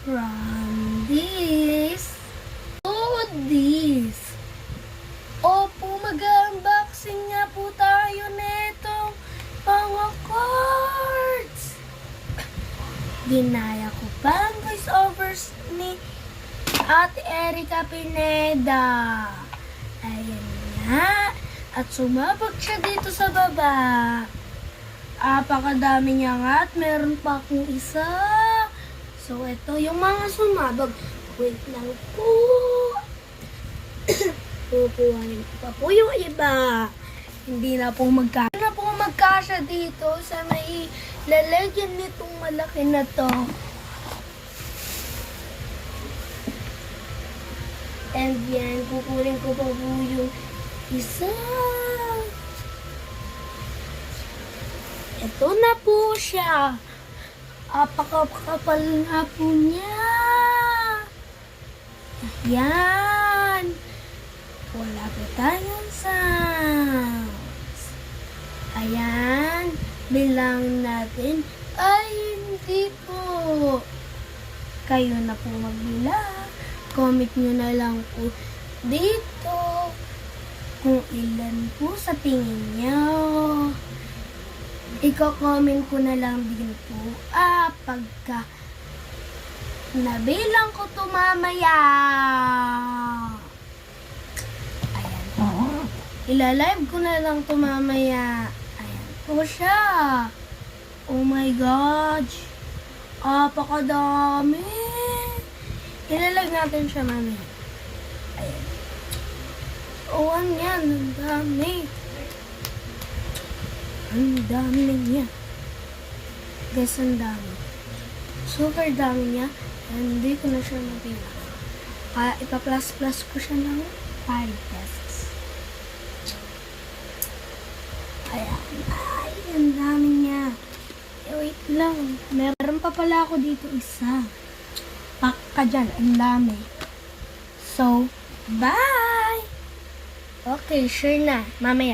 from this to this. Opo, mag-unboxing nga po tayo netong mga cards. Ginaya ko pa ang voiceovers ni Ate Erica Pineda. Ayan nga. At sumabog siya dito sa baba. Apakadami niya nga at meron pa akong isa. So, ito yung mga sumabog. Wait lang po. Pupuhanin ko pa po yung iba. Hindi na po magkasya dito sa may lalagyan nitong malaki na to. And yan, kukunin ko pa po yung isa. Ito na po siya. Apakapal na po niya. Ayan. Wala po tayong sounds. Ayan. Bilang natin. Ay, hindi po. Kayo na po magbilang. Comment nyo na lang po dito kung ilan po sa tingin nyo. Iko-comment ko na lang din po pagka nabilang ko to mamaya. Ayan po. Ilalive ko na lang to mamaya. Ayan po siya. Oh my gosh. Apakadami. Ilalag natin siya mamaya. Ayan. Oh, yan. Ang dami. Ang dami niya. Guys, ang dami. Super dami niya. Hindi ko na siya mabilang. Kaya ipa-plus-plus ko siya ng 5 pesos. Ayan. Ay, ang dami niya. Wait lang. Meron pa pala ako dito isa. Pak ka dyan. Ang dami. So, bye! Okay, sure na. Mamaya.